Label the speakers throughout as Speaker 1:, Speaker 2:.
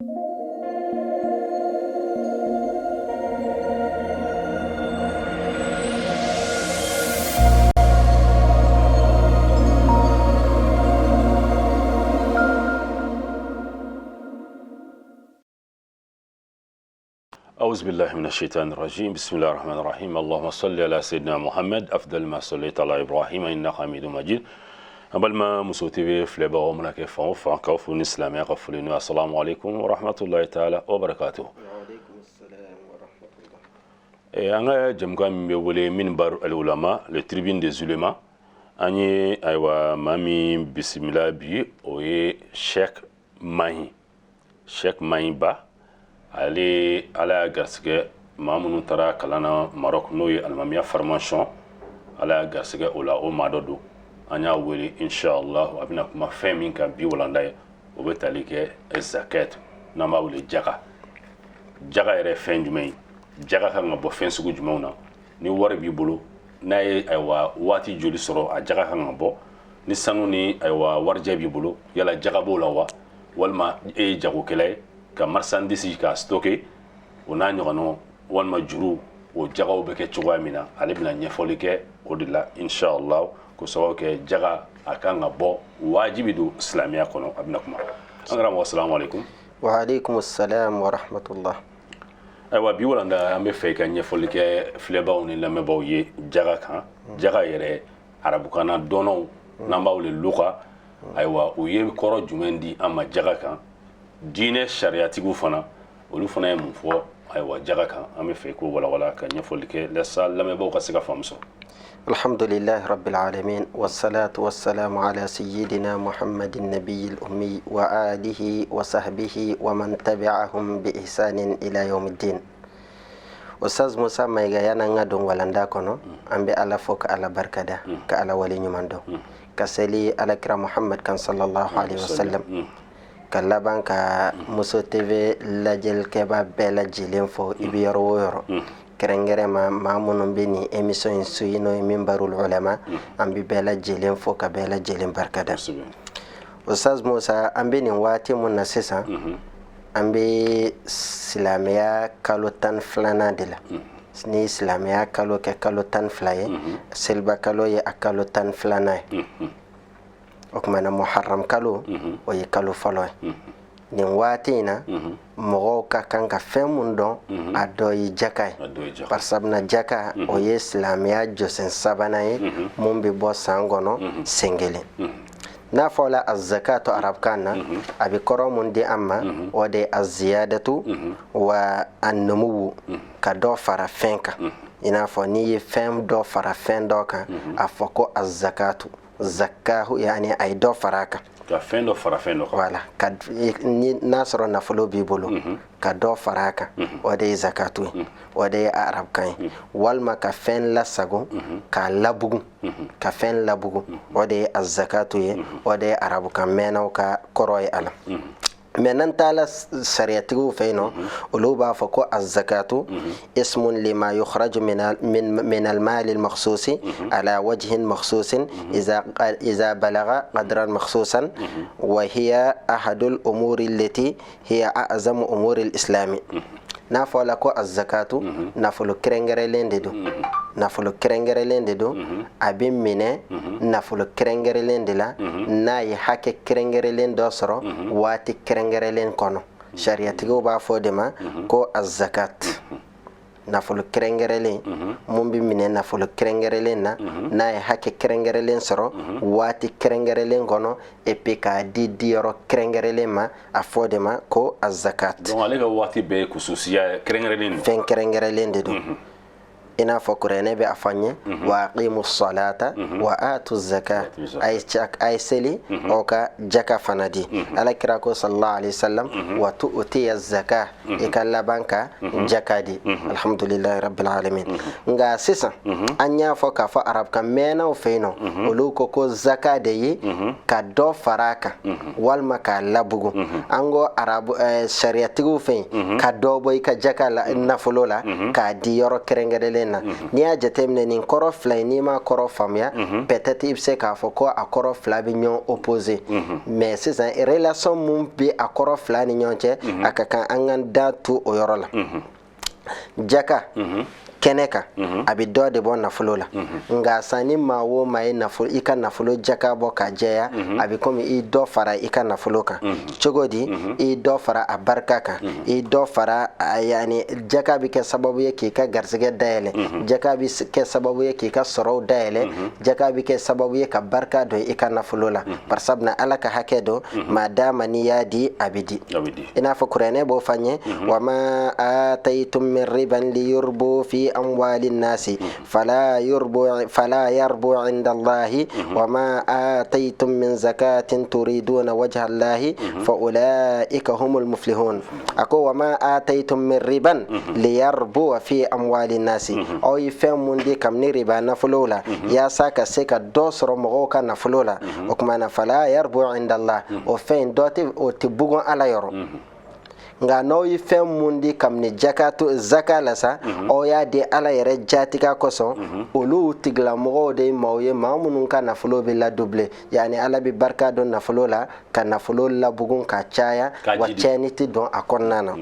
Speaker 1: أعوذ بالله من الشيطان الرجيم بسم الله الرحمن الرحيم اللهم صل على سيدنا محمد أفضل ما صليت على إبراهيم إنك حميد مجيد أبل ما مسوتي في لبا ومنك فوق كوف الإسلام يقفلون السلام عليكم ورحمة الله تعالى وبركاته.
Speaker 2: وعليكم السلام ورحمة الله.
Speaker 1: أنا جمعان بيقولي منبر العلماء لتربين الظلماء أني أيوة مامي بسم الله بي وي شيخ ماهي با ali ala garsige mamunu tara kalana Maroc noy almamiya formation ala garsige ola o madodo anya weli inshallah abina kuma femin kan bi wolanda o betalike zakat nama weli jaga ere fen jumay jaga kan ngabo fen sugu jumawna ni wara bi bulu nay aywa wati joli soro a jaga kan ngabo ni sanu ni aywa warja bi bulu yala jaga bola wa walma e jago kelay ka marchandise ka stocké ona ñono walma juru o jagaw be ke cogoya mina ale bina ñefoli ke o de la inshallah ko sawo ke jaga akanga bo wajibi do islamiya kono abina kuma angara assalamu alaikum
Speaker 2: wa alaikum assalam wa rahmatullah.
Speaker 1: aywa bi wala nda ambe fe ka ñefoli ke flebaw ni lambe baw ye jaga kan jaga yere arabu kana dono namba wole luka aywa o ye koro jumendi amma jaga kan dine shariatigu fana olu fana ye mun fɔ aywa jaga kan an bɛ fɛ ko walawala ka ɲɛfɔli kɛ lasa lamɛnbaaw ka se ka faamu sɔrɔ.
Speaker 2: alhamdulillahi rabbil alamin wassalatu wassalamu ala sayyidina muhammadin nabiyil ummi wa alihi wa sahbihi wa man tabi'ahum bi ihsanin ila yawmiddin. Ustaz Musa Maiga yana nga don walanda kono an bɛ ala fo ka ala barkada ka ala wali ɲuman dɔn ka seli alakira muhammad kan sallallahu alaihi wasallam ka laban ka Muso TV lajɛl kɛba bɛɛ lajɛlen fo i bɛ yɔrɔ o yɔrɔ kɛrɛnkɛrɛnma maa minnu bɛ nin émission in suit n'o ye minbarul ulama an bɛ bɛɛ lajɛlen fo ka bɛɛ lajɛlen barikada. Ustaz Musa an bɛ nin waati mun na sisan an bɛ silamɛya kalo 12 de la ni silamɛya kalo kɛ kalo 12 ye seliba kalo ye a kalo 12 ye o kumana muharram kalo o ye kalo fɔlɔ ye nin waati in na mɔgɔw ka kan ka fɛn mun dɔn a dɔ ye jaka ye barisabuna jaka o ye silamɛya jɔsen sabanan ye mun bɛ bɔ san kɔnɔ sen kelen n'a fɔla az-zakatu arabukan na a bɛ kɔrɔ mun di an ma o de ye az-ziyadatu wa an-numuwu ka dɔ fara fɛn kan i n'a fɔ n'i ye fɛn dɔ fara fɛn dɔ kan a fɔ ko az-zakatu zakahu yani ay do faraka
Speaker 1: ka fen do fara fen do
Speaker 2: wala ka ni nasro nafolo bi bolo ka do faraka o de zakatu o de arab kan walma ka fen la sago ka labugu ka fen labugu o de az-zakatu ye o de arab kan menaw ka koroy ala menan tala sariyatigu feyno olu b'a fɔ ko az-zakatu ismun lima yukhraju min al-mal al-makhsus ala wajhin makhsus idha balagha qadran makhsusan wa hiya ahadul umuri allati hiya a'zamu umuri al-islam. n'a fɔla ko az-zakatu nafolo kɛrɛnkɛrɛnlen de don nafolo kɛrɛnkɛrɛnlen de don a bɛ minɛ nafolo kɛrɛnkɛrɛnlen de la n'a ye hakɛ kɛrɛnkɛrɛnlen dɔ sɔrɔ waati kɛrɛnkɛrɛnlen kɔnɔ sariyatigiw b'a fɔ de ma ko az-zakat nafolo kɛrɛnkɛrɛnlen mun bɛ minɛ nafolo kɛrɛnkɛrɛnlen na n'a ye hakɛ kɛrɛnkɛrɛnlen sɔrɔ waati kɛrɛnkɛrɛnlen kɔnɔ et puis k'a di diyɔrɔ kɛrɛnkɛrɛnlen ma a fɔ de ma ko az-zakat.
Speaker 1: donc ale ka waati bɛɛ kususiya kɛrɛnkɛrɛnlen don
Speaker 2: fɛn kɛrɛnkɛrɛnlen de don i n'a fɔ kuranɛ bɛ a fɔ an ye wa aqimu salata wa atu zaka a ye seli o ka jaka fana di alakira ko sallallahu alaihi wasallam wa tu'tiya zaka i ka laban ka jaka di alhamdulillahi rabbil alamin. nka sisan an y'a fɔ k'a fɔ arabukan mɛnnaw fɛ yen nɔ olu ko zaka de ye ka dɔ fara a kan walima k'a labugu an ko arabu sariyatigiw fɛ yen ka dɔ bɔ i ka jaka nafolo la k'a di yɔrɔ kɛrɛnkɛrɛnlen fɔlen na n'i y'a jateminɛ nin kɔrɔ fila in n'i ma kɔrɔ faamuya peut-être i bɛ se k'a fɔ ko a kɔrɔ fila bɛ ɲɔgɔn opposé mais sisan relation mun bɛ a kɔrɔ fila ni ɲɔgɔn cɛ a ka kan an ka da tu o yɔrɔ la jaka kɛnɛ kan a bɛ dɔ de bɔ nafolo la nka san ni maa o maa ye nafolo i ka nafolo jaka bɔ ka jɛya a bɛ komi i dɔ fara i ka nafolo kan cogo di i dɔ fara a barika kan i dɔ fara yani jaka bɛ kɛ sababu ye k'i ka garisɛgɛ dayɛlɛ jaka bɛ kɛ sababu ye k'i ka sɔrɔw dayɛlɛ jaka bɛ kɛ sababu ye ka barika don i ka nafolo la barisabula ala ka hakɛ dɔn maa d'a ma n'i y'a di a bɛ di i n'a fɔ kuranɛ b'o fɔ an ye wa ma atayitum min riban liyurbu fi أموال الناس فلا يربو عند الله وما آتيتم من زكاة تريدون وجه الله فأولئك هم المفلحون أكو وما آتيتم من ربا ليربو في أموال الناس أو يفهم من دي كم نربا نفلولا يا ساكا سيكا دوسر مغوكا نفلولا وكما فلا يربو عند الله وفين دوتي وتبغون على يرو nga no yi fɛn mun di kamni zaka la sa o y'a di ala yɛrɛ jatika kosɔn olu tigilamɔgɔw de maaw ye maa minnu ka nafolo bɛ ladouble yani ala bɛ barika dɔn nafolo la ka nafolo labugun ka caya wa cɛni tɛ dɔn a kɔnɔna na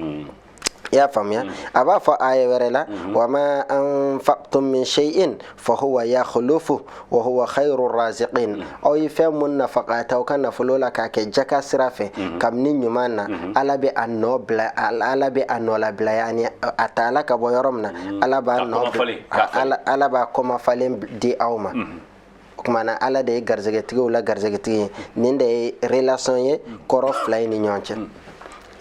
Speaker 2: يا فهميا أبا فآية ورلا وما أنفقتم من شيء فهو يخلفه وهو خير الرازقين أو يفهم من نفقات أو كان فلولا كاكي جاكا سرافه كم نيومانا ألا بأنوبلا ألا بأنولا بلا يعني أتالا كبو يرمنا ألا بأنوبلا ألا بأكما فالين دي أوما kumana ala de garzegetigo wala garzegetigo ninde relation ye koro fly ni nyonche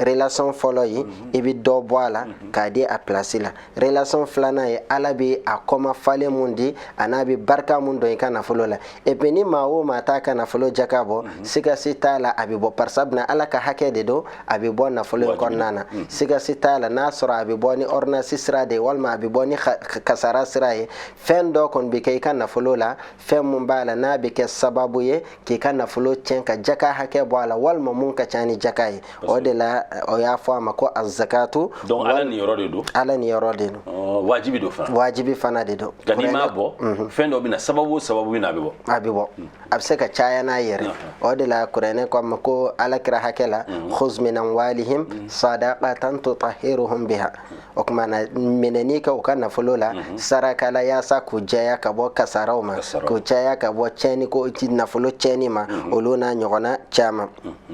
Speaker 2: relation fɔlɔ yi i bɛ dɔ bɔ a la k'a di a place la relation filanan ye ala bɛ a kɔma falen mun di a n'a bɛ barika mun dɔn i ka nafolo la et puis ni maa o maa t'a ka nafolo jaka bɔ sigasi t'a la a bɛ bɔ barisabula ala ka hakɛ de don a bɛ bɔ nafolo in kɔnɔna na sigasi t'a la n'a sɔrɔ a bɛ bɔ ni ordonnance sira de ye walima a bɛ bɔ ni kasara sira ye fɛn dɔ kɔni bɛ kɛ i ka nafolo la fɛn mun b'a la n'a bɛ kɛ sababu ye k'i ka nafolo tiɲɛ ka jaka hakɛ bɔ a la walima mun ka ca ni jaka ye o de la o y'a fɔ a ma ko azakatu
Speaker 1: donc ala ni yɔrɔ de don
Speaker 2: ala ni yɔrɔ de don
Speaker 1: wajibi do fana
Speaker 2: wajibi fana de don
Speaker 1: nka n'i m'a bɔ fɛn dɔ bɛ na sababu bɛ na a bɛ bɔ
Speaker 2: a bɛ bɔ a bɛ se ka caya n'a yɛrɛ o de la kuranɛ ko a ma ko alakira hakɛ la khuz min amwalihim sadaqatan tutahhiruhum biha o kuma na minɛni kɛ u ka nafolo la saraka la yaasa k'u jɛya ka bɔ kasaraw ma k'u caya ka bɔ tiɲɛni ko nafolo tiɲɛni ma olu n'a ɲɔgɔnna caman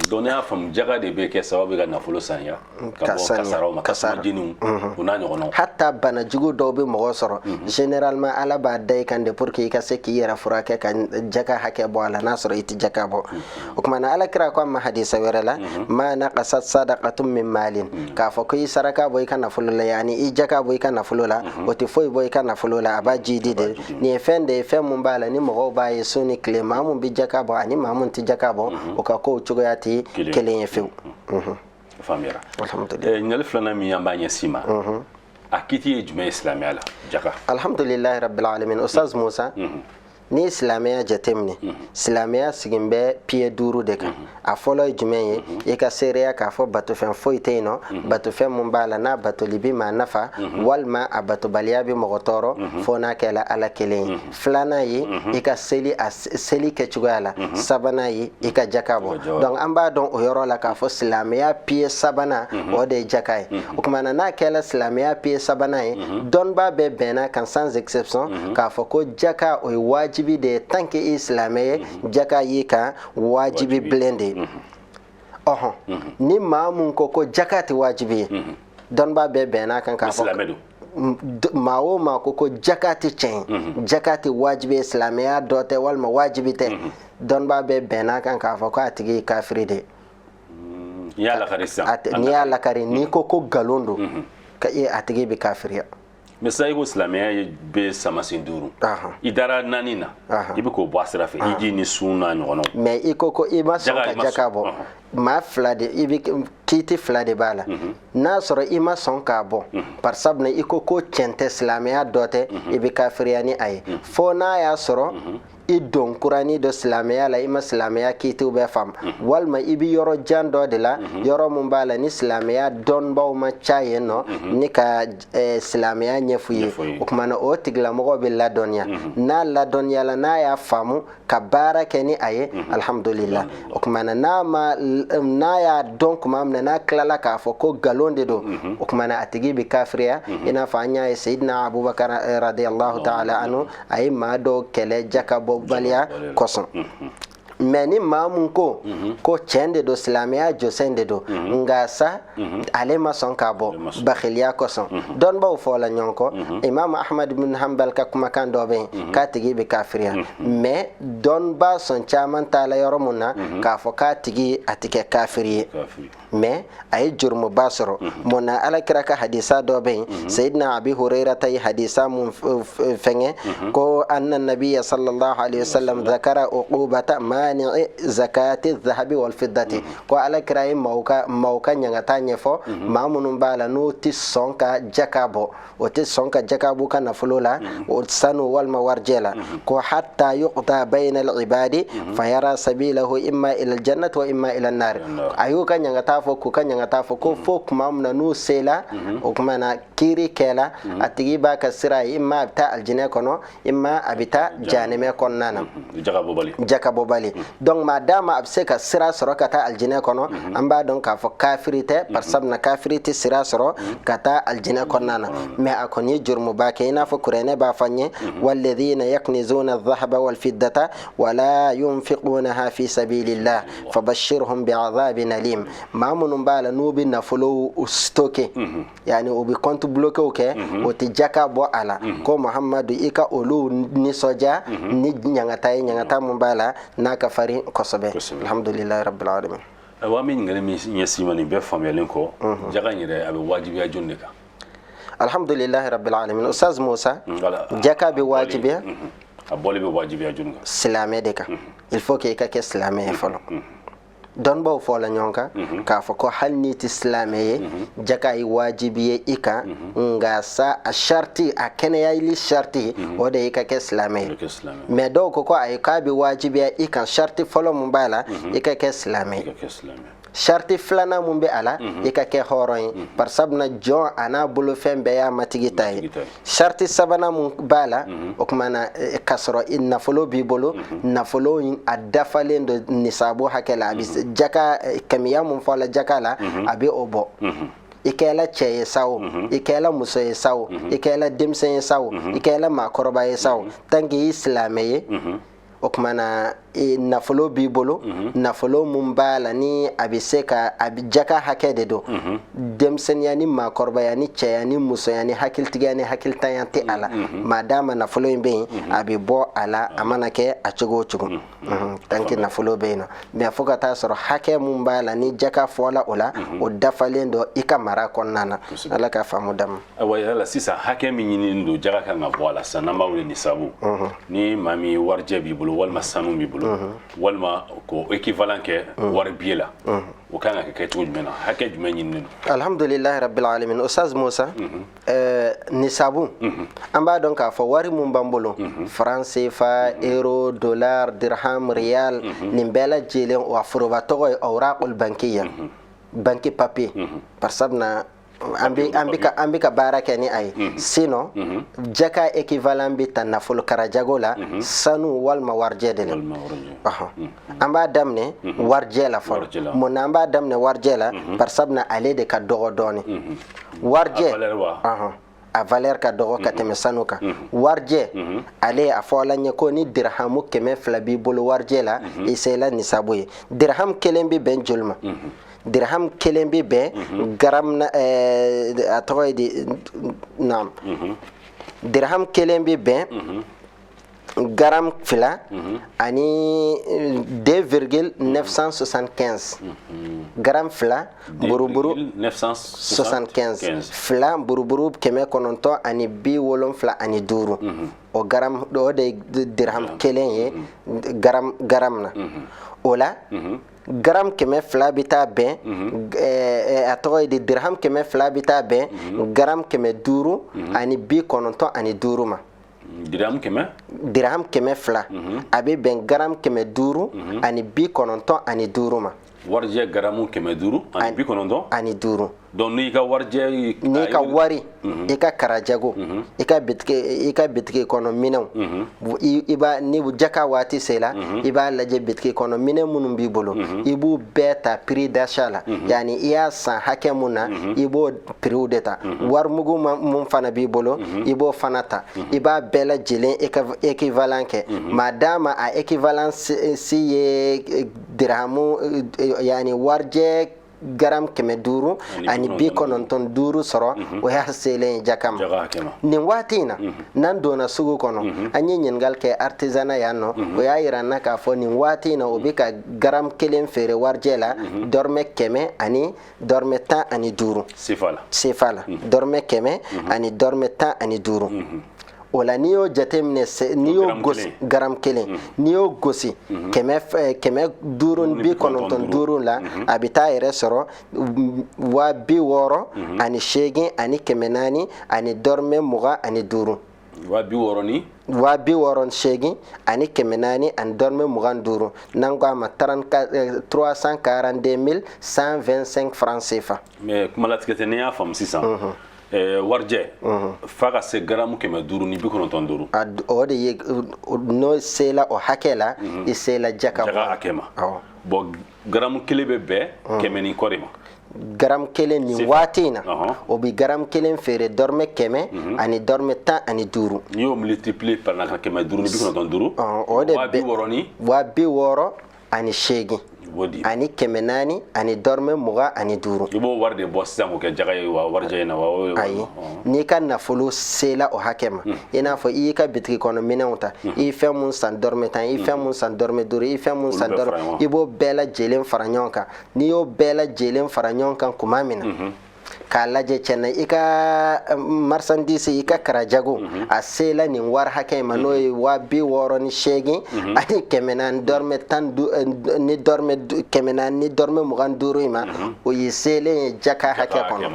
Speaker 1: donc ne y'a faamu jaga de bɛ kɛ sababu ka nafolo saniya ka bɔ kasaraw ma kasara jeniw u n'a ɲɔgɔnnaw
Speaker 2: hatta banajugu dɔw bɛ mɔgɔ sɔrɔ généralement ala b'a da i kan de pour que i ka se k'i yɛrɛ furakɛ ka jaka hakɛ bɔ a la n'a sɔrɔ i tɛ jaka bɔ o kuma na ala kira ko a ma hadisa wɛrɛ la ma naqasat sadaqatun min malin k'a fɔ ko i saraka bɔ i ka nafolo la yani i jaka bɔ i ka nafolo la o tɛ foyi bɔ i ka nafolo la a b'a jidi de nin ye fɛn de ye fɛn mun b'a la ni mɔgɔw b'a ye su ni tile maa mun bɛ jaka bɔ ani maa mun tɛ jaka bɔ o ka kow cogoya tɛ kelen ye fewu
Speaker 1: faamuyara ɲali filanan min an b'a ɲɛsin ma a kiti ye jumɛn ye silamɛya la jaka
Speaker 2: alhamdulilahi rabbil alamin ustaz Musa ni silamɛya jateminɛ silamɛya sigin bɛ pied 5 de kan a fɔlɔ ye jumɛn ye i ka seereya k'a fɔ batofɛn foyi tɛ yen nɔ batofɛn mun b'a la n'a batoli bɛ maa nafa walima a batobaliya bɛ mɔgɔ tɔɔrɔ fo n'a kɛla ala kelen ye filanan ye i ka seli kɛ cogoya la sabanan ye i ka jaka bɔ donc an b'a dɔn o yɔrɔ la k'a fɔ silamɛya pied 3 o de ye jaka ye o tuma na n'a kɛla silamɛya pied 3 ye dɔnnibaa bɛɛ bɛnna kan sans exception k'a fɔ ko jaka o ye wajibi de tant que islamɛ ye jaka y'i kan wajibi bilen de ni maa mun ko ko jaka tɛ wajibi ye dɔnnibaa bɛɛ bɛnna kan k'a fɔ maa o maa ko ko jaka tɛ tiɲɛ jaka tɛ wajibi ye silamɛya dɔ tɛ walima wajibi tɛ dɔnnibaa bɛɛ bɛnna kan k'a fɔ ko a tigi ye kafiri de
Speaker 1: n'i y'a lakari sisan
Speaker 2: n'i y'a lakari n'i ko ko nkalon don a tigi bɛ kafiriya
Speaker 1: mais sisan i ko silamɛya bɛ samasen 5 i dara 4 na i bɛ k'o bɔ a sira fɛ hiji ni sun n'a ɲɔgɔnnaw
Speaker 2: mais i ko ko i ma sɔn ka jaka bɔ maa fila de i bɛ kiiti fila de b'a la n'a sɔrɔ i ma sɔn k'a bɔ barisabula i ko ko tiɲɛ tɛ silamɛya dɔ tɛ i bɛ kafiriya ni a ye fo n'a y'a sɔrɔ i don kurani do silamɛya la i ma silamɛya kiitiw bɛɛ faamu walima i bi yɔrɔ jan dɔ de la yɔrɔ mun b'a la ni silamɛya dɔnbaw ma ca yen nɔ ni ka silamɛya ɲɛfu ye o kumana o tigilamɔgɔ bɛ ladɔnniya n'a ladɔnniyala n'a y'a faamu ka baara kɛ ni a ye alhamdulillah o kumana n'a y'a dɔn kuma min na n'a tilala k'a fɔ ko nkalon de don o kumana a tigi bɛ kafiriya i n'a fɔ an y'a ye sayidina abubakar radiyallahu ta'ala anhu a ye maa dɔw kɛlɛ jakabɔbaliya kosɔn mais ni maa mun ko tiɲɛ de don silamɛya jɔsen de don nka sa ale ma sɔn k'a bɔ bakhiliya kosɔn dɔnnibaw fɔla ɲɔgɔn kɔ imam ahmad bin hanbal ka kumakan dɔ bɛ yen k'a tigi bɛ kafiriya mais dɔnniba sɔn caman taala yɔrɔ mun na k'a fɔ k'a tigi a tɛ kɛ kafiri ye mais a ye jurumuba sɔrɔ mun na alakira ka hadisa dɔ bɛ yen sayidina abi hurairata ye hadisa mun fɛngɛ ko anna nabiya sallallahu alaihi wasallam zakara uqubata mani zakati dhahabi wal fiddati ko alakira ye maaw ka ɲangata ɲɛfɔ maa minnu b'a la n'o tɛ sɔn ka jaka bɔ o tɛ sɔn ka jaka bɔ ka nafolo la o sanu walima warijɛ la ko hatta yuqta bayna al ibadi fayara sabilahu imma ila al jannati wa imma ila an nar a y'u ka ɲangata fɔ k'u ka ɲangata fɔ ko fo kuma min na n'u sela o kuma na kiiri kɛla a tigi b'a ka sira ye imma a bɛ taa aljinɛ kɔnɔ imma a bɛ taa jahanɛmɛ kɔnɔna na jakabɔbali donc maa dama a bɛ se ka sira sɔrɔ ka taa aljinɛ kɔnɔ an b'a dɔn k'a fɔ kafiri tɛ parisabuna kafiri tɛ sira sɔrɔ ka taa aljinɛ kɔnɔna na mais a kɔni ye jurumuba kɛ i n'a fɔ kuranɛ b'a fɔ an ye walladhina yaknizuna adh-dhahaba wal fiddata wala yunfiqunaha fi sabilillah fabashshirhum bi'adhabin alim maa minnu b'a la n'u bɛ nafolo stocké yani u bɛ compte bloqué kɛ o tɛ jaka bɔ a la ko muhamadu i ka olu nisɔndiya ni ɲangata ye ɲangata mun b'a la n'a ka farin kosɛbɛ alhamdulillahi rabbil alamin
Speaker 1: wa min ɲininkali min ɲɛsin ma nin bɛɛ faamuyalen kɔ jaka in yɛrɛ a bɛ wajibiya jɔn de kan
Speaker 2: alhamdulillahi rabbil alamin ustaz musa jaka bɛ wajibiya
Speaker 1: a bɔli bɛ wajibiya jɔn kan
Speaker 2: silamɛ de kan il faut que i ka kɛ silamɛ ye fɔlɔ dɔnnibaw fɔla ɲɔgɔn kan k'a fɔ ko hali n'i tɛ silamɛ ye jaka ye wajibi ye i kan nka sa a sharti a kɛnɛyali sharti o de ye i ka kɛ silamɛ ye mais dɔw ko ayi k'a bɛ wajibiya i kan sharti fɔlɔ mun b'a la i ka kɛ silamɛ ye sharti filanan mun bɛ a la i ka kɛ hɔrɔn ye barisabuna jɔn a n'a bolofɛn bɛɛ y'a matigi ta ye sharti sabanan mun b'a la o kumana k'a sɔrɔ nafolo b'i bolo nafolo in a dafalen don nisabu hakɛ la a bɛ jaka kɛmɛya mun fɔla jaka la a bɛ o bɔ i kɛla cɛ ye sa o i kɛla muso ye sa o i kɛla denmisɛn ye sa o i kɛla maakɔrɔba ye sa o tant que i silamɛ ye o kumana nafolo b'i bolo nafolo mun b'a la ni a bɛ se ka a bɛ jaka hakɛ de don denmisɛnniya ni maakɔrɔbaya ni cɛya ni musoya ni hakilitigiya ni hakilitanya tɛ a la maa d'a ma nafolo in bɛ yen a bɛ bɔ a la a mana kɛ a cogo o cogo tant que nafolo bɛ yen nɔ mais fo ka taa sɔrɔ hakɛ mun b'a la ni jaka fɔla o la o dafalen don i ka mara kɔnɔna na ala ka faamu d'a ma.
Speaker 1: ayiwa yala sisan hakɛ min ɲininen don jaka kan ka bɔ a la sisan n'an b'a wele nisabu ni maa min warijɛ b'i bolo walima sanu b'i bolo walima ko équivalent kɛ wari biye la o kan ka kɛ cogo jumɛn na hakɛ jumɛn ɲininen don
Speaker 2: alhamdulillahi rabbil alamin ustaz musa nisabu an b'a dɔn k'a fɔ wari mun b'an bolo franc CFA euro dollar dirham riyal nin bɛɛ lajɛlen wa foroba tɔgɔ ye awraqul bankiya banki papier barisabuna an bɛ ka baara kɛ ni a ye sinon jaka équivalent bɛ ta nafolo karajago la sanu walima warijɛ de la an b'a daminɛ warijɛ la fɔlɔ mun na an b'a daminɛ warijɛ la barisabuna ale de ka dɔgɔ dɔɔni warijɛ a valeur ka dɔgɔ ka tɛmɛ sanu kan warijɛ ale a fɔla n ye ko ni dirhamu 200 b'i bolo warijɛ la i sela nisabu ye dirham kelen bɛ bɛn joli ma dirham kelen bɛ bɛn garam a tɔgɔ ye di naam dirham kelen bɛ bɛn garam fila ani 2,975 garam fila buruburu 975 fila buruburu 975 ani 75 o garam o de dirham kelen ye garam na o la garam 200 bɛ taa bɛn a tɔgɔ ye di dirham 200 bɛ taa bɛn garam 500 ani 95 ma dirham kɛmɛ fila a bɛ bɛn garam kɛmɛ duuru ani 95 ma.
Speaker 1: Warjɛ garamu 500 ani
Speaker 2: 95
Speaker 1: donc n'i ka warjɛ
Speaker 2: n'i ka wari i ka karajago i ka bitiki kɔnɔ minɛnw i b'a ni jaka waati sera i b'a lajɛ bitiki kɔnɔ minɛn minnu b'i bolo i b'u bɛɛ ta prix d'achat la yani i y'a san hakɛ mun na i b'o prix de ta warimugu mun fana b'i bolo i b'o fana ta i b'a bɛɛ lajɛlen équivalent kɛ madama a équivalent si ye dirhamu yani warjɛ garam 500 ani 95 sɔrɔ o y'a selen jakama nin waati in na n'an donna sugu kɔnɔ an ye ɲininkali kɛ artisanat yan nɔ o y'a yira n na k'a fɔ nin waati in na o bɛ ka garam 1 feere warijɛ la dɔrɔmɛ 100 ani dɔrɔmɛ 15 sefa la dɔrɔmɛ 100 ani dɔrɔmɛ 15 o la n'i y'o jateminɛ n'i y'o gosi garam 1 n'i y'o gosi 595 la a bɛ taa yɛrɛ sɔrɔ 60,000 ani 8 ani 400 ani dɔrɔmɛ 25 60,008 ani 400 ani dɔrɔmɛ 25 n'an ko a ma 342,125 francs CFA.
Speaker 1: mais kuma latigɛ tɛ n'i y'a faamu sisan warjɛ fa ka se garamu 500 ni 95
Speaker 2: o de ye n'o sela o hakɛ la i sela jaka
Speaker 1: hakɛ ma bon garamu kelen bɛ bɛn 100 ni kɔ de ma
Speaker 2: garam 1 nin waati in na o bɛ garam 1 feere dɔrɔmɛ 100 ani dɔrɔmɛ 15
Speaker 1: n'i y'o multiplier par 500 ni 95
Speaker 2: o de bɛ 60,000 ani 8 ani 400 ani dɔrɔmɛ 25
Speaker 1: i b'o wari de bɔ sisan k'o kɛ jaga ye wa warijɛ in na wa
Speaker 2: ayi n'i ka nafolo sela o hakɛ ma i n'a fɔ i y'i ka bitiki kɔnɔ minɛnw ta i ye fɛn mun san dɔrɔmɛ 10 i ye fɛn mun san dɔrɔmɛ 5 i ye fɛn mun san dɔrɔmɛ i b'o bɛɛ lajɛlen fara ɲɔgɔn kan n'i y'o bɛɛ lajɛlen fara ɲɔgɔn kan tuma min na k'a lajɛ cɛna i ka marchandise i ka karajago a sela nin wari hakɛ ma n'o ye 60,008 ani 400 dɔrɔmɛ 10 ni dɔrɔmɛ 400 ni dɔrɔmɛ 25 ma o ye selen ye jaka hakɛ kɔnɔ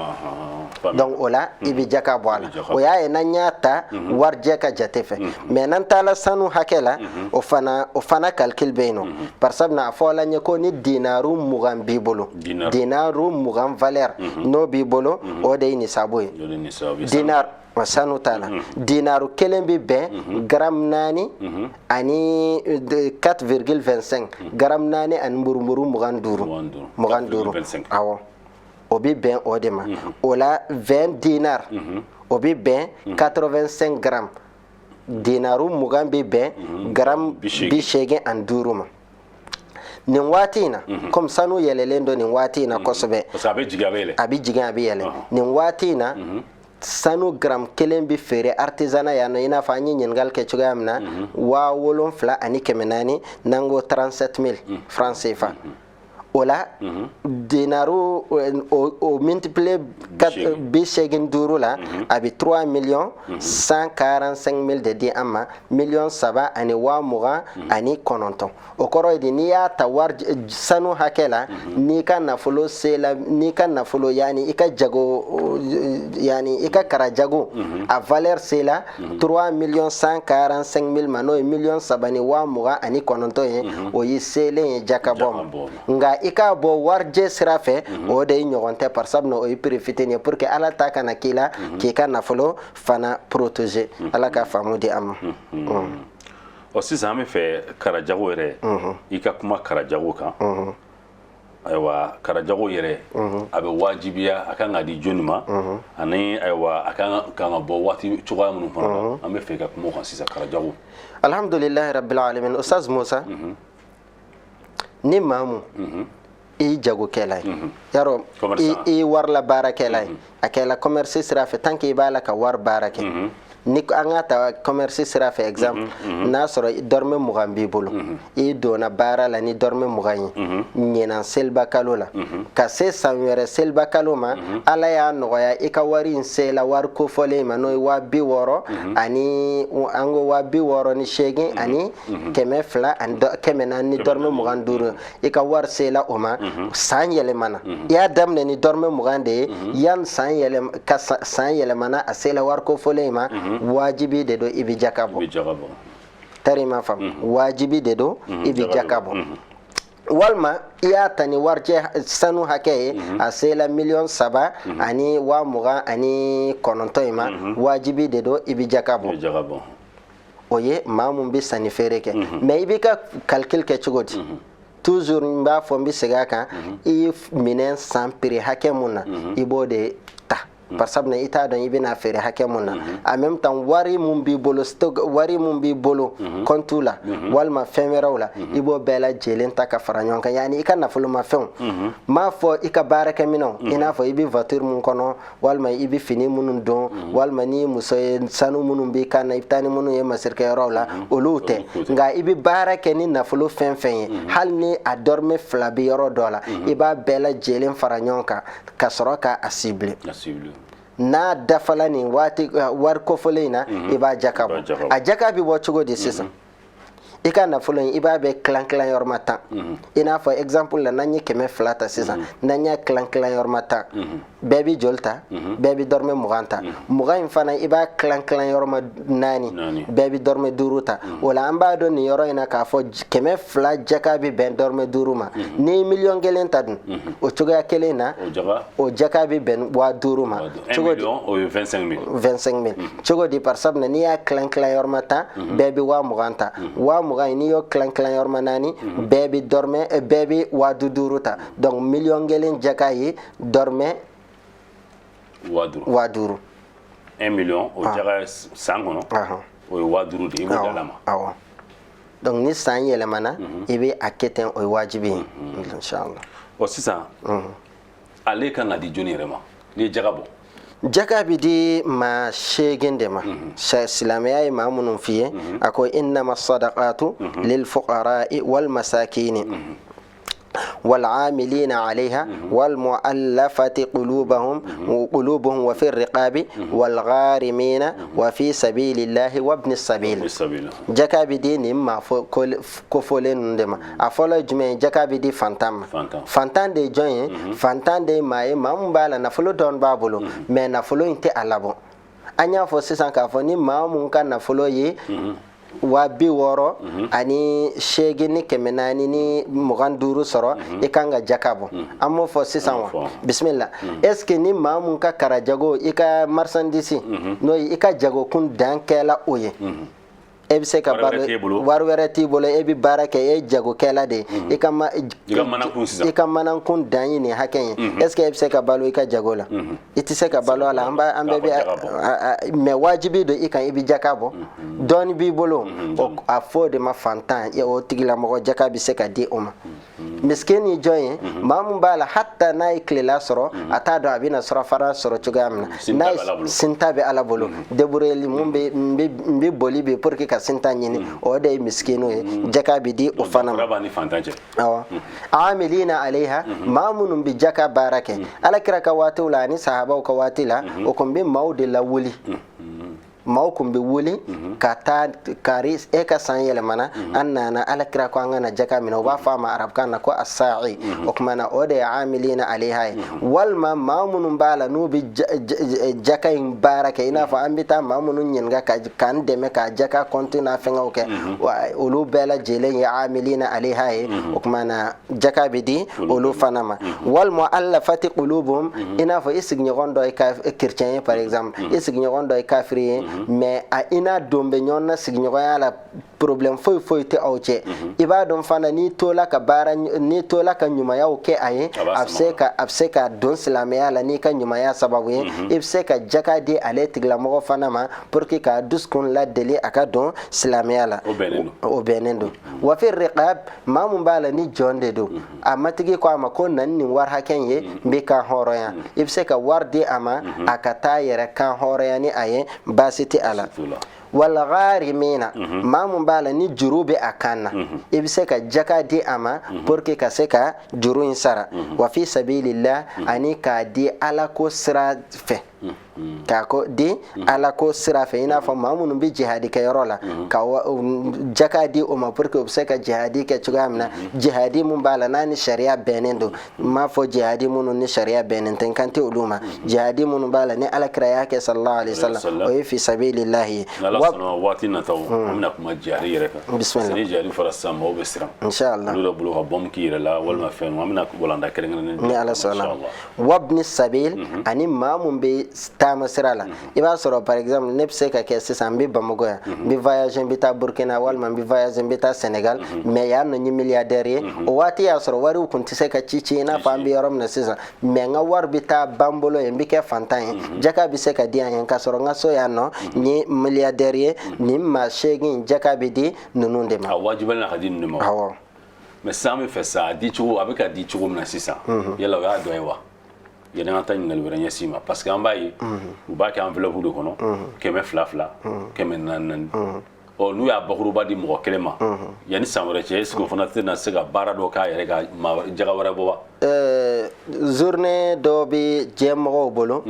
Speaker 2: donc o la i bɛ jaka bɔ a la o y'a ye n'an y'a ta warijɛ ka jate fɛ mais n'an taala sanu hakɛ la o fana calcul bɛ yen nɔ par exemple a fɔla n ye ko ni dinaru 20 b'i bolo dinaru 20 valeur n'o b'i bolo o de ye nisabu ye dinar sanu t'a la dinaru kelen bɛ bɛn garam 4 ani 4,25 garam 4 ani murumuru 25 awɔ o bɛ bɛn o de ma o la 20 dinar o bɛ bɛn 85 grammes dinaru 20 bɛ bɛn garam 85 ma nin waati in na comme sanu yɛlɛlen don nin waati in na kosɛbɛ
Speaker 1: a bɛ jigin a bɛ
Speaker 2: yɛlɛ nin waati in na sanu garam 1 bɛ feere artisanat yan nɔ i n'a fɔ an ye ɲininkali kɛ cogoya min na 7,000 ani 400 n'an ko 37,000 francs CFA o la dinaru o multiplier 85 la a bɛ 3,145,000 de di an ma 3,7 ani 20 ani 9 o kɔrɔ ye di n'i y'a ta wari sanu hakɛ la n'i ka nafolo sela n'i ka nafolo yani i ka jago yani i ka karajago a valeur sela 3,145,000 ma n'o ye 3,7 ni 20 ani 9 ye o ye selen ye jakabɔ ma nka i k'a bɔ warijɛ sira fɛ o de ye ɲɔgɔn tɛ par exemple o ye prix fitinin ye pour que ala ta kana k'i la k'i ka nafolo fana protéger ala ka faamu di an ma
Speaker 1: ɔ sisan an bɛ fɛ karajago yɛrɛ i ka kuma karajago kan ayiwa karajago yɛrɛ a bɛ wajibiya a kan ka di jɔnni ma ani ayiwa a kan ka bɔ waati cogoya minnu fana na an bɛ fɛ ka kuma o kan sisan karajago
Speaker 2: alhamdulilahi rabbil alamin Ustaz Musa ni maa mun i jagokɛla ye yarɔ i warila baarakɛla ye a kɛla commerce sira fɛ tant que i b'a la ka wari baara kɛ ni an ka ta commerce sira fɛ exemple n'a sɔrɔ dɔrɔmɛ 20 b'i bolo i donna baara la ni dɔrɔmɛ 20 ye ɲinan seliba kalo la ka se san wɛrɛ seliba kalo ma ala y'a nɔgɔya i ka wari in sela wari kofɔlen ma n'o ye 60,000 ani an ko 60,008 ani 200 ani 400 ni dɔrɔmɛ 25 i ka wari sela o ma san yɛlɛmana i y'a daminɛ ni dɔrɔmɛ 20 de ye yanni san yɛlɛmana a sela wari kofɔlen ma wajibi de do ibi jakabo tari ma fam wajibi de do ibi jakabo walma iya tani warje sanu hake a sela million 7 ani wa muga ani konontoyma wajibi de do ibi jakabo oye mamun bi sani fereke mais ibi ka calcul ke chugoti toujours mba fo mbi sega kan i minen san prix hake munna ibo de ta par sabna ita don ibina fere hake munna en même temps wari mum bi bolo stock wari mum bi bolo kontula walma femerawla ibo bela jelen ta ka faranyon kan yani ikana fulu ma fen ma fo ika baraka mino ina fo ibi voiture mun kono walma ibi fini munun don walma ni muso sanu munun bi kana iftani munun ye masirka yarawla olute nga ibi baraka ni na fulu fen hal ni a dorme flabi yoro dola iba bela jelen faranyon ka soroka asible na dafala ni wati war kofolena iba jakabo a jakabi bo chugo di sisa ika na fulon iba be clan yor mata ina for example la nanyi keme flata sisa nanya clan yor mata baby jolta baby dorme muganta mugain fana iba clan yor ma nani baby dorme duruta wala amba do ni yoro ina ka fo keme fla jakabi ben dorme duruma ni million gelen tadun o chugo ya kelena o jakabi ben wa duruma
Speaker 1: chugo di o
Speaker 2: 25000 chugo di par sabna ni ya clan yor mata baby wa muganta wa mugain ni yo clan yor manani baby dorme baby wa duruta donc million gelen jakayi dorme waduru
Speaker 1: 1 million o jaga sangono o waduru de ibo dalama
Speaker 2: donc ni san yelemana ibe aketen o wajibi inshallah
Speaker 1: o sisa ale kan di joni rema ni jagabo
Speaker 2: jakabi di ma shegende ma silamiya ma munun fiye ako innama sadaqatu lil fuqara'i wal masakin والعاملين عليها والمؤلفة قلوبهم وفي الرقاب والغارمين وفي سبيل الله وابن السبيل جكابي دي نما كفولين دما افولو جمع جكابي دي فانتان دي جوين فانتان دي ماي مامبالا نفلو دون بابلو مي نفلو انت alabo anya fo sisan ka fo ni mamun kan nafolo ye wa bi woro ani shege ni kemenani ni muganduru soro ikanga jakabo amo fo sisan wa bismillah est-ce que ni mamun ka karajago ika marchandise no ika jago kun dankela oye ebi se ka balo war werati bolo ebi barake e jago kela de ika manan kun danyi ni haken est-ce que ebi se ka balo ika jago la iti se ka balo ala ambe bi me wajibi do ika ebi jakabo don bi bolo a fo de ma fantan e o tigila mo jakabi se ka di uma miskeni joye mamun bala hatta na iklela soro atado abina soro fara soro chugamna na sintabe ala bolo debureli mumbe mbi boli be pour que sinta nyini o de miskino jakabi di o fana awa amilina alaiha mamunun bi jaka barake ala kiraka watula ni sahaba ko watila o kombe mawde la wuli mawkum bi wuli kata karis e ka san yelemana annana ala kira ko ngana jaka min wa fama arab kan ko as-sa'i o kuma o de amilina alaiha wal ma mamunun bala no bi jaka in baraka ina fa ambita mamunun nyen ga kan de me ka jaka kontina fenga oke ulu bela jelen ya amilina alaiha o kuma jaka bidi ulu fanama wal muallafati qulubuhum ina fa isigni gondo e ka chrétien par exemple isigni gondo e kafiri mais a ina dombe nyonna signyoya la problem foi te awche ibadon fana ni tola ka bara ni tola ka nyuma ya oke aye abseka don silamiya la ni ka nyuma ya sababu ibseka jaka de ale tigla mo fana ma pour que ka duskun la deli aka don silamiya la o benendo wa fi riqab mamun bala ni jonde do amatigi ko ama ko nan ni war haken ye be ka horoya ibseka war de ama akata yere kan horoya ni aye basiti ala wal gharimina mamun bala ni jurube akana ibse ka jaka di ama pour que ka seka juru insara wa fi sabilillah ani ka di ala ko sira fe k'a ko di ala ko sira fɛ i n'a fɔ maa minnu bɛ jihadi kɛ yɔrɔ la ka jaka di o ma pour que u bɛ se ka jihadi kɛ cogoya min na jihadi mun b'a la n'a ni sariya bɛnnen don n m'a fɔ jihadi minnu ni sariya bɛnnen tɛ n kan tɛ olu ma jihadi minnu b'a la ni alakira y'a kɛ sallallahu alaihi wasallam o ye fi sabilillahi ye.
Speaker 1: n'ala sɔnna waati nataw an bɛna kuma jihadi yɛrɛ kan.
Speaker 2: Bismillah.
Speaker 1: ni jihadi fɔra sisan maaw bɛ siran.
Speaker 2: Inshallah.
Speaker 1: olu de bolo ka bɔmu k'i yɛrɛ la walima fɛn an bɛna walanda kɛrɛnkɛrɛnnen
Speaker 2: ni ala sɔnna wabni sabil ani maa mun bɛ taama sira la i b'a sɔrɔ par exemple ne bɛ se ka kɛ sisan n bɛ Bamakɔ yan n bɛ voyage n bɛ taa Burkina walima n bɛ voyage n bɛ taa Sénégal mais yan nɔ n ye milliardaire ye o waati y'a sɔrɔ wariw kun tɛ se ka ci i n'a fɔ an bɛ yɔrɔ min na sisan mais n ka wari bɛ taa ban bolo ye n bɛ kɛ fantan ye jaka bɛ se ka di yan ye k'a sɔrɔ n ka so yan nɔ n ye milliardaire ye nin maa 8 jaka bɛ di ninnu de ma.
Speaker 1: a wajibalen ka di ninnu ma.
Speaker 2: awɔ.
Speaker 1: mais sisan an bɛ fɛ sa a bɛ ka di cogo min na sisan yala o y'a dɔ ye wa yanni an ka taa ɲininkali wɛrɛ ɲɛsin ma parce que an b'a ye u b'a kɛ enveloppe de kɔnɔ 200 400 ɔ n'u y'a bakuruba di mɔgɔ kelen ma yanni san wɛrɛ cɛ est-ce que o fana tɛna se ka baara dɔ k'a yɛrɛ ka jaga wɛrɛ bɔ wa.
Speaker 2: journée dɔ bɛ diɲɛ mɔgɔw bolo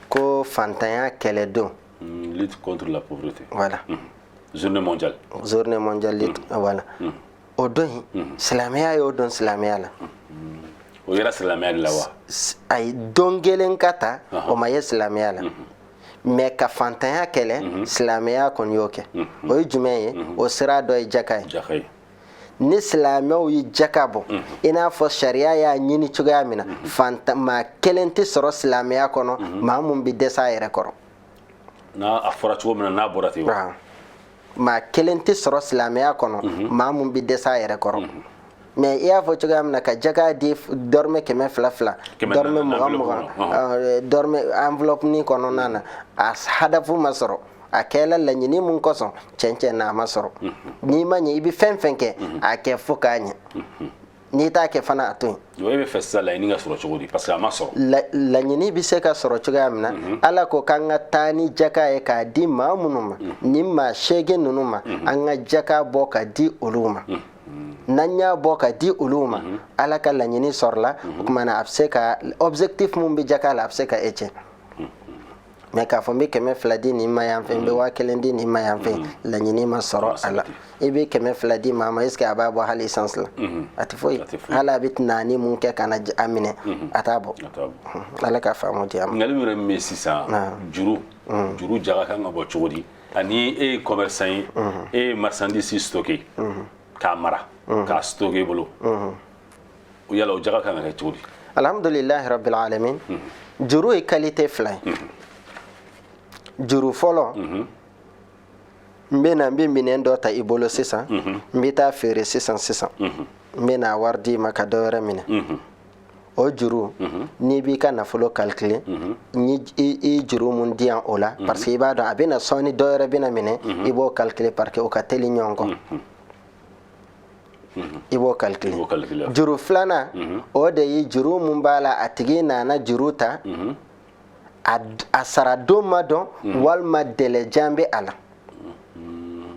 Speaker 2: ko fantanya kɛlɛ don.
Speaker 1: lutte contre la pauvreté.
Speaker 2: voilà.
Speaker 1: journée mondiale.
Speaker 2: journée mondiale lutte voilà. o don silamɛya y'o don silamɛya la.
Speaker 1: o yɛrɛ silamɛya de la wa.
Speaker 2: ayi don kelen ka ta o ma ye silamɛya la mais ka fantanya kɛlɛ silamɛya kɔni y'o kɛ o ye jumɛn ye o sira dɔ ye jaka ye.
Speaker 1: jaka ye.
Speaker 2: ni silamɛw ye jaka bɔ i n'a fɔ sariya y'a ɲini cogoya min na maa kelen tɛ sɔrɔ silamɛya kɔnɔ maa mun bɛ dɛsɛ a yɛrɛ kɔrɔ.
Speaker 1: n'a a fɔra cogo min na n'a bɔra ten.
Speaker 2: maa kelen tɛ sɔrɔ silamɛya kɔnɔ maa mun bɛ dɛsɛ a yɛrɛ kɔrɔ. mais i y'a fɔ cogoya min na ka jaka di dɔrɔmɛ 200 dɔrɔmɛ 20 dɔrɔmɛ enveloppe ni kɔnɔna na a hadafu ma sɔrɔ a kɛla laɲini mun kɔsɔn cɛncɛn na a ma sɔrɔ n'i ma ɲɛ i bɛ fɛn fɛn kɛ a kɛ fo k'a ɲɛ n'i t'a kɛ fana a to yen.
Speaker 1: o bɛ fɛ sisan laɲini ka sɔrɔ cogo di parce que a ma sɔrɔ.
Speaker 2: laɲini bɛ se ka sɔrɔ cogoya min na ala ko k'an ka taa ni jaka ye k'a di maa minnu ma ni maa 8 ninnu ma an ka jaka bɔ ka di olu ma. n'an y'a bɔ ka di olu ma ala ka laɲini sɔrɔla o tuma na a bɛ se ka objectif mun bɛ jaka la a bɛ se ka e tiɲɛ mais k'a fɔ n bɛ 200 di nin ma yan fɛ n bɛ 1000 di nin ma yan fɛ laɲini ma sɔrɔ a la i bɛ 200 di maa ma est ce que a b'a bɔ hali essence la a tɛ foyi hali a bɛ naani mun kɛ ka na a minɛ a t'a bɔ ala ka faamu di a ma.
Speaker 1: ɲininkali yɛrɛ min bɛ sisan juru jaga kan ka bɔ cogo di ani e ye commerçant ye e ye marchandise stocké k'a mara k'a stocké i bolo yala o jaga kan ka kɛ cogo di.
Speaker 2: alhamdulilahi rabbil alamin juru ye qualité 2 ye juru fɔlɔ n bɛ na n bɛ minɛn dɔ ta i bolo sisan n bɛ taa feere sisan n bɛ na wari d'i ma ka dɔ wɛrɛ minɛ o juru n'i b'i ka nafolo calculer i juru mun di yan o la parce que i b'a dɔn a bɛ na sɔɔni dɔ wɛrɛ bɛ na minɛ i b'o calculer parce que o ka teli ɲɔgɔn kɔ i b'o calculer juru filanan o de ye juru mun b'a la a tigi nana juru ta a sara don ma dɔn walima dɛlɛjan bɛ a la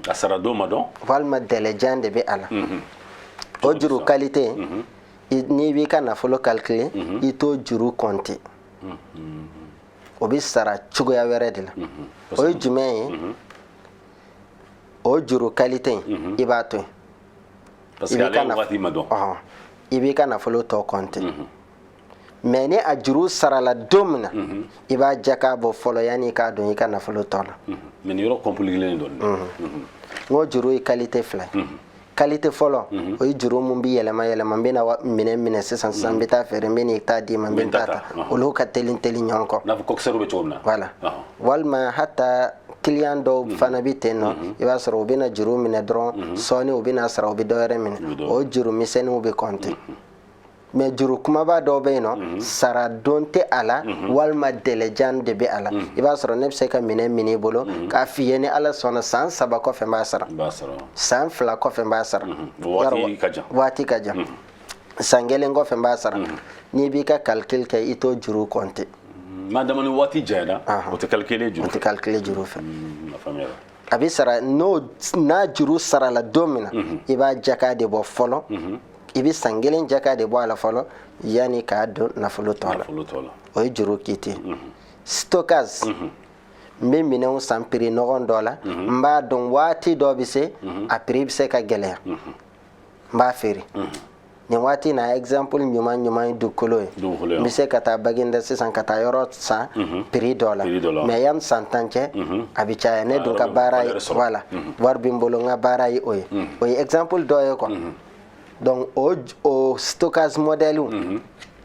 Speaker 1: a sara don ma dɔn
Speaker 2: walima dɛlɛjan de bɛ a la o juru qualité n'i b'i ka nafolo calculer i t'o juru compter o bɛ sara cogoya wɛrɛ de la o ye jumɛn ye o juru qualité i b'a to yen
Speaker 1: parce que ale waati ma dɔn
Speaker 2: i b'i ka nafolo tɔ compter mais ni a juru sarala don min na i b'a jaka bɔ fɔlɔ yanni i k'a dɔn i ka nafolo tɔ la
Speaker 1: mais ni yɔrɔ compliqué dɔɔnin
Speaker 2: n ko juru ye qualité 2 ye qualité fɔlɔ o ye juru mun bɛ yɛlɛma yɛlɛma n bɛna minɛ sisan n bɛ taa feere n bɛ n'i ta d'i ma n bɛ taa ta olu ka teli ɲɔgɔn kɔ
Speaker 1: n'a fɔ coxeur bɛ cogo min na
Speaker 2: voilà walima hata client dɔw fana bɛ ten nɔ i b'a sɔrɔ u bɛna juru minɛ dɔrɔn sɔɔni u bɛna sara u bɛ dɔ wɛrɛ minɛ o juru misɛnninw bɛ compter mais juru kumaba dɔw bɛ yen nɔ sara don tɛ a la walima dɛlɛjan de bɛ a la i b'a sɔrɔ ne bɛ se ka minɛn minɛ i bolo k'a f'i ye ni ala sɔnna san 3 kɔfɛ n b'a sara san 2 kɔfɛ n b'a sara waati ka jan san 1 kɔfɛ n b'a sara n'i b'i ka calcul kɛ i t'o juru compter
Speaker 1: madame ni waati jɛna o tɛ calculer juru
Speaker 2: o tɛ calculer juru fɛ a bɛ sara n'a juru sarala don min na i b'a jaka de bɔ fɔlɔ i bɛ san 1 jaka de bɔ a la fɔlɔ yanni k'a don nafolo tɔ la o ye juru kiti stockage min minɛnw san prix nɔgɔn dɔ la n b'a dɔn waati dɔ bɛ se a prix bɛ se ka gɛlɛya n b'a feere nin waati na exemple ɲuman ɲuman ye dugukolo ye n bɛ se ka taa Baginda sisan ka taa yɔrɔ san prix dɔ la mais yanni san 10 cɛ a bɛ caya ne dun ka baara ye voilà wari bɛ n bolo n ka baara ye o ye exemple dɔ ye quoi donc o stockage modèle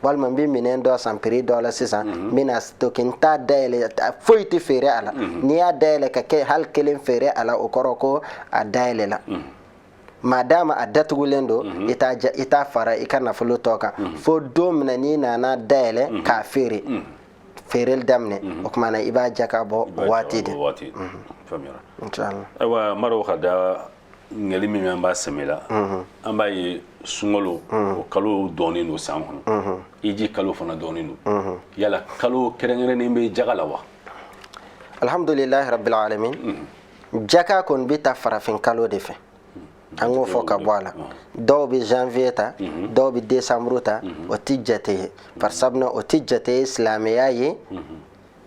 Speaker 2: walima n bɛ minɛn dɔ san prix dɔ la sisan n bɛna stocke n t'a dayɛlɛ foyi tɛ feere a la n'i y'a dayɛlɛ ka kɛ hali kelen feere a la o kɔrɔ ko a dayɛlɛ la madama a datugulen don i t'a fara i ka nafolo tɔ kan fo don min na n'i nana dayɛlɛ k'a feere feereli daminɛ o tuma na i b'a ja ka bɔ o waati de
Speaker 1: inchallah ayiwa Maro ka da ŋɛli min an b'a sɛmɛ la an b'a ye sunkalo o kalo dɔɔnin don san kɔnɔ iji kalo fana dɔɔnin don yala kalo kɛrɛnkɛrɛnnen bɛ jaga la wa
Speaker 2: alhamdulillahi rabbil alamin jaka kɔni bɛ ta farafin kalo de fɛ an k'o fɔ ka bɔ a la dɔw bɛ janvier ta dɔw bɛ décembre ta o tɛ jate ye par sabula o tɛ jate ye silamɛya ye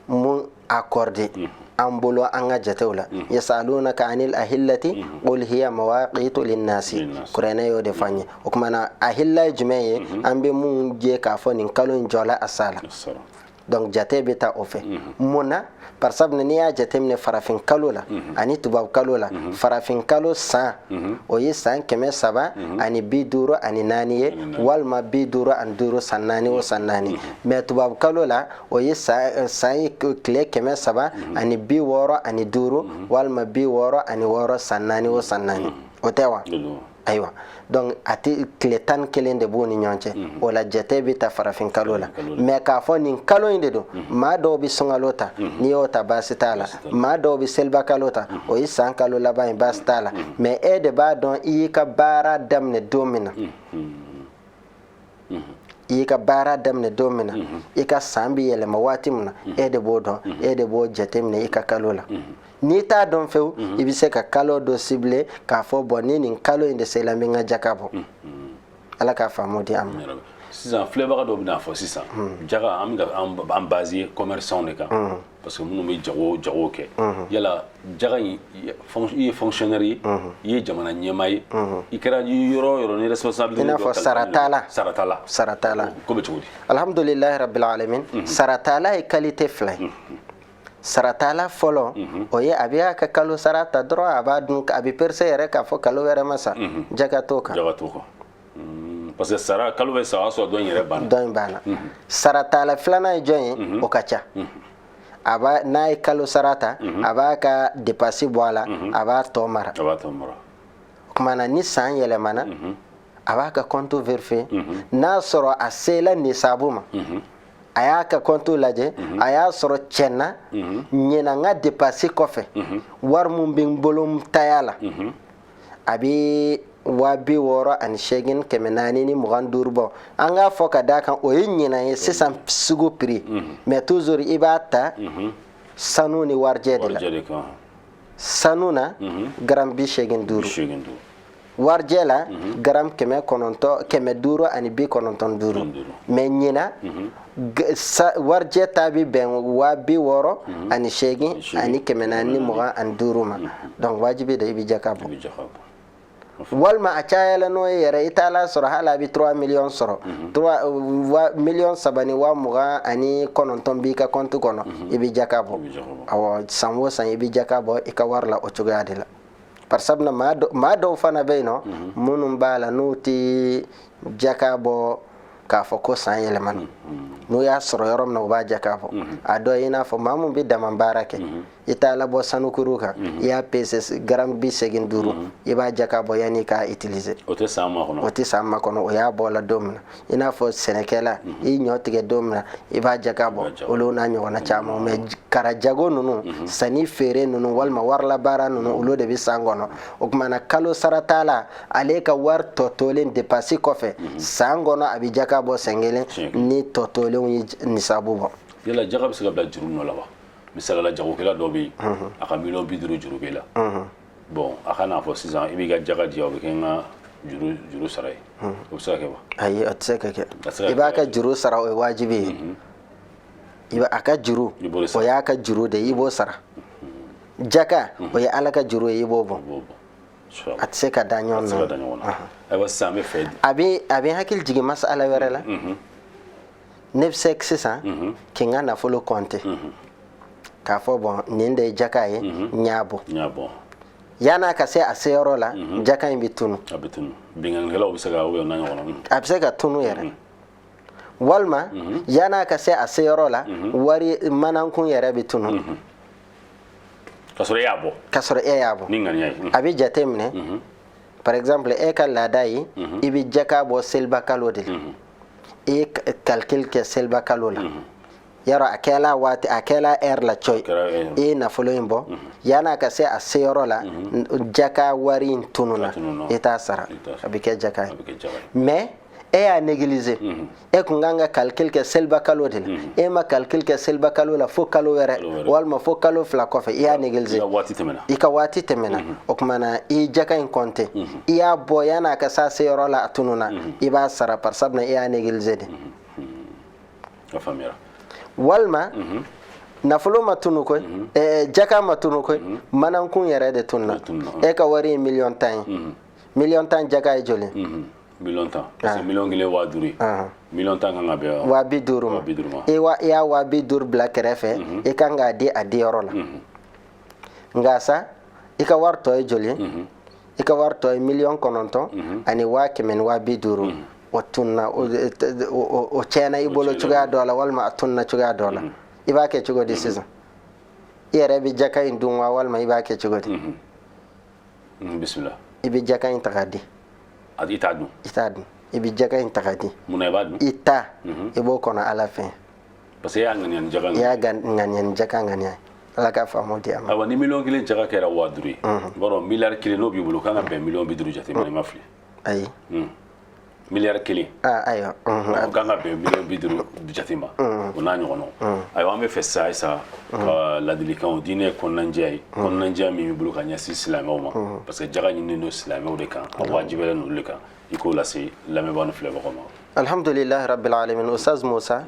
Speaker 2: mun accordé an bolo an ka jatew la yasalunaka anil ahillati qul hiya mawaqitu linnasi kuranɛ y'o de fɔ an ye o tuma na ahilla ye jumɛn ye an bɛ mun je k'a fɔ nin kalo in jɔla a sa la donc jate bɛ taa o fɛ mun na par sabula n'i y'a jateminɛ farafin kalo la ani tubabu kalo la farafin kalo san o ye san 300 ani 54 ye walima 55 san 4 o san 4 mais tubabu kalo la o ye san ye tile 300 ani 65 walima 66 san 4 o san 4 o tɛ wa ayiwa donc a tɛ tile 11 de b'u ni ɲɔgɔn cɛ o la jate bɛ ta farafin kalo la mais k'a fɔ nin kalo in de don maa dɔw bɛ sunkalo ta n'i y'o ta baasi t'a la maa dɔw bɛ seliba kalo ta o ye san kalo laban ye baasi t'a la mais e de b'a dɔn i y'i ka baara daminɛ don min na i y'i ka baara daminɛ don min na i ka san bɛ yɛlɛma waati min na e de b'o dɔn e de b'o jateminɛ i ka kalo la n'i t'a dɔn fewu i bɛ se ka kalo dɔ ciblé k'a fɔ bɔn ni nin kalo in de sela n bɛ n ka jaka bɔ ala k'a faamu di an ma
Speaker 1: sisan filɛbaga dɔ bɛna fɔ sisan jaga an bɛ an basé commerçant de kan parce que minnu bɛ jago kɛ yala jaga in i ye fonctionnaire ye i ye jamana ɲɛmaa ye i kɛra yɔrɔ yɔrɔ ni responsabilité
Speaker 2: i n'a fɔ sara t'a la
Speaker 1: ko bɛ cogo di
Speaker 2: alhamdulilahi rabbil alamin sara t'a ye qualité fila ye saratala fɔlɔ o ye a bɛ a ka kalo sara ta dɔrɔn a b'a dun a bɛ perse yɛrɛ k'a fɔ kalo wɛrɛ ma sa jaga t'o kan
Speaker 1: parce que sara kalo bɛ sa o y'a sɔrɔ dɔ in yɛrɛ banna
Speaker 2: dɔ in banna saratala filanan ye jɔn ye o ka ca a b'a n'a ye kalo sara ta a b'a ka dépense bɔ a la a b'a tɔ mara o tuma na ni san yɛlɛmana a b'a ka compte vérifier n'a sɔrɔ a sela nisabu ma a y'a ka compte lajɛ a y'a sɔrɔ tiɲɛna ɲinan ka dépense kɔfɛ wari min bɛ n bolo n taya la a bɛ 68,000 425 bɔ an k'a fɔ ka d'a kan o ye ɲinan ye sisan sugu prix mais toujours i b'a ta sanu ni warijɛ de la sanu na gramme 85 warijɛ la gramme 500 ani 95 mais ɲinan warijɛ ta bɛ bɛn 60,000 ani 8 ani 425 ma donc wajibi de i bɛ jaka bɔ walima a cayala n'o ye yɛrɛ i t'a la sɔrɔ hali a bɛ 3 millions sɔrɔ 3 millions 320 ani 9 b'i ka compte kɔnɔ i bɛ jaka bɔ awɔ san o san i bɛ jaka bɔ i ka wari la o cogoya de la par sabula maa dɔw fana bɛ yen nɔ minnu b'a la n'u tɛ jaka bɔ k'a fɔ ko san yɛlɛmana n'u y'a sɔrɔ yɔrɔ min na u b'a jaka bɔ a dɔ ye i n'a fɔ maa min bɛ dama baara kɛ i t'a labɔ sanukuru kan i y'a pese gramme 85 i b'a jaka bɔ yanni i k'a utiliser
Speaker 1: o tɛ san
Speaker 2: ma kɔnɔ o y'a bɔ la don min na i n'a fɔ sɛnɛkɛla i ɲɔ tigɛ don min na i b'a jaka bɔ olu n'a ɲɔgɔnna caman mais kara jago ninnu sanni feere ninnu walima warilabaara ninnu olu de bɛ san kɔnɔ o tuma na kalo sara t'a la ale ka wari tɔtolen dépense kɔfɛ san kɔnɔ a bɛ jaka bɔ sen kelen ni tɔtolenw ye nisabu bɔ
Speaker 1: yala jaga bɛ se ka bila juru nɔ la wa misalala jagokɛla dɔ bɛ yen a ka 50 juru b'e la bon a ka n'a fɔ sisan i b'i ka jaga di o bɛ kɛ n ka juru sara ye o bɛ se ka kɛ wa
Speaker 2: ayi o tɛ se ka kɛ i b'a ka juru sara o ye wajibi ye iba aka juru o ya ka juru de ibo sara jaka o ya ala ka juru ibo bo atse ka danyon
Speaker 1: ay wa same fed
Speaker 2: abi hakil jigi masala were la neb sexe sa kinga na folo konte ka fo bon ninde jaka ye nyabo yana ka se asero la jaka imbitunu
Speaker 1: bingan helo bisaga wo na nyono
Speaker 2: absega tunu yere walma yana ka se asero la wari manan kun yere bitunu kasoro yabo
Speaker 1: ningan yai
Speaker 2: abi jatemne par exemple e ka ladai ibi jaka bo selba kalodil e calcul ke selba kalola yaro akela wati akela la choy e na folo imbo yana ka se asero la jaka wari tununa eta sara abike jaka mais e a négliger e kunganga calcul ke selba kalodil e ma calcul ke selba kalola fo kalo were walma fo kalo fla kofe e a négliger ika wati temena okmana e jaka in konte e a boyana ka sa asero la tununa iba sara par sabna e a négliger de
Speaker 1: famira
Speaker 2: walma nafolo matunu koy jaka matunu koy manan kun yere de tunna e ka wari million tan jaka e joli
Speaker 1: million tan parce que million gile wa duri million tan kan be
Speaker 2: wa biduru e wa ya wa bidur black refe e kan ga di adi orola ngasa e ka warto e joli e ka warto e million kononto ani wa kemen wa biduru watunna o chena ibolo chuga dola walma atunna chuga dola ibake chugo di season yere bi jaka indunwa walma ibake chugo di
Speaker 1: bismillah
Speaker 2: ibi jaka intakadi
Speaker 1: adi itadu
Speaker 2: ibi jaka intakadi
Speaker 1: muna ibadu
Speaker 2: ita ibo kona ala fin
Speaker 1: parce ya nganyan jaka
Speaker 2: ya nganyan jaka nganya ala ka famo di ama
Speaker 1: awa ni million kile jaka kera waduri baro milliard kile no bi bulu kana be million biduru jate mane mafli
Speaker 2: ayi
Speaker 1: milliard kili
Speaker 2: ayo
Speaker 1: ganga be million biduru jatima ona nyono ayo ambe fessa isa ka ladilikan dine konanja mi bulu kanya islam ma parce que jaga ni no islam o de kan wajibele no le kan iko la si la me banu fleba ko ma
Speaker 2: alhamdulillah rabbil alamin ustaz Musa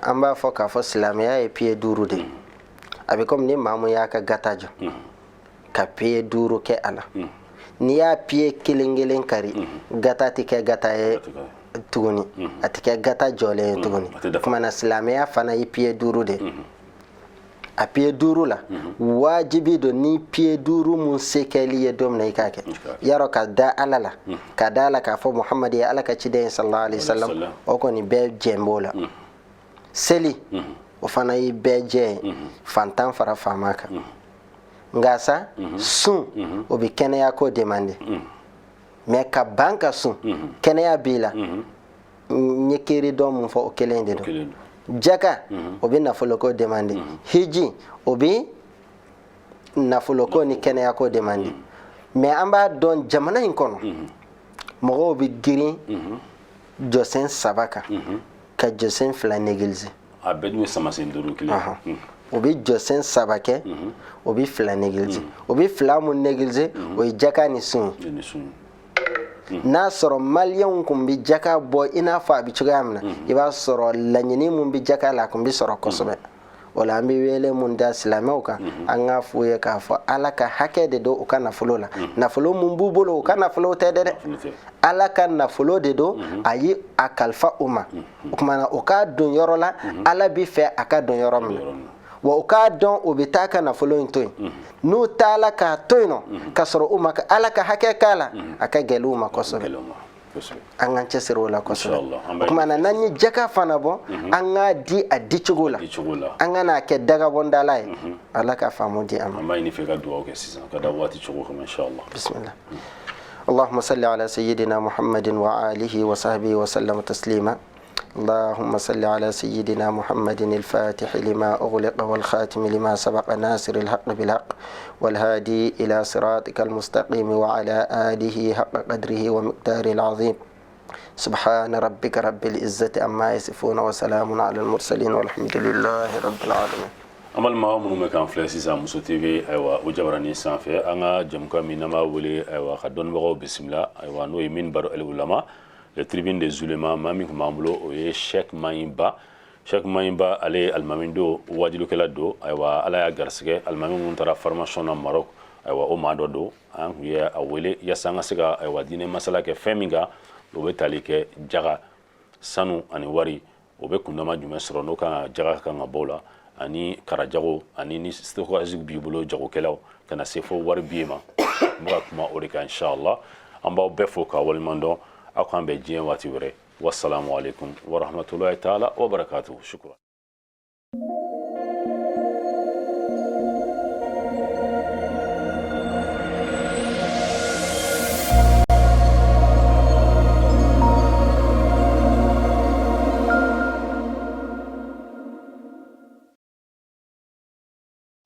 Speaker 2: amba foka fo islam ya e pied duru de abi comme ni mamu ya ka gatajo ka pied duru ke ala ni ya pied kilingelen kari gata tike gata e tuguni atike gata jole tuguni kuma na islamia fana yi pied duru de a pied duru la wajibi do ni pied duru mun sekeli ye dom na ikake yaro ka da alala ka dala ka fo muhammad ya alaka cide sallallahu alaihi wasallam o ko ni be jembola seli o fana yi be je fantan fara famaka ngasa sun o bi kenya ko demande mais ka banka sun kenya bila nyekiri do mun fo o kelende do jaka o bi nafolo ko demande hiji o bi nafolo ko ni kenya ko demande mais amba don jamana in kono mo bi girin josen sabaka ka josen fla negilze
Speaker 1: abedu sama sinduru kile
Speaker 2: obi josen sabake obi fla negilze obi fla mun negilze o jaka ni sun na soro malien kum bi jaka bo ina fa bi chugamna iba soro lanyini mun bi jaka la kum bi soro kosobe wala ambi wele mun da islamauka anga fuye ka fo alaka hake de do ukana fulola na fulo mun bubolo ukana fulo tedede alaka na fulo de do ayi akalfa uma kuma uka don yorola ala bi fe aka don yorom wa uka don obitaka na fulo intoy nu tala ka toyno kasoro uma ka alaka hake kala aka geluma kosobe angan cesiro la kosobe kuma na nanyi jaka fana bo anga di adichugula anga na ke daga bonda lay alaka famu di am
Speaker 1: amma ini fe ga duwa ke sisan kada wati chugo inshallah
Speaker 2: bismillah اللهم صل على سيدنا محمد وآله وصحبه وسلم تسليما اللهم صل على سيدنا محمد الفاتح لما أغلق والخاتم لما سبق ناصر الحق بالحق والهادي إلى صراطك المستقيم وعلى آله حق قدره ومقداره العظيم سبحان ربك رب العزة عما يصفون وسلام على المرسلين والحمد لله رب العالمين
Speaker 1: amal ma munu me kan flesi sa muso tv aywa o jabarani sanfe anga jamka minama wole aywa khadon bago bismillah aywa no yimin baro el ulama le tribune des ulémas mami mamulo o ye Cheikh Mayimba Sheikh Mayimba ale almamin do wajilu kala do aywa ala ya garsige almamin mun tara formation na Maroc aywa o ma do an ya awele ya sanga siga aywa dine masala ke feminga o be tali ke jaga sanu ani wari o be kundama jume soro no kan jaga kan bola ani karajago ani ni stoko azig bibulo jago kelaw kana sefo wari bima muga kuma o de ka inshallah amba be fo ka walmando akwan be jien wati wure wassalamu alaikum wa rahmatullahi ta'ala wa barakatuh shukran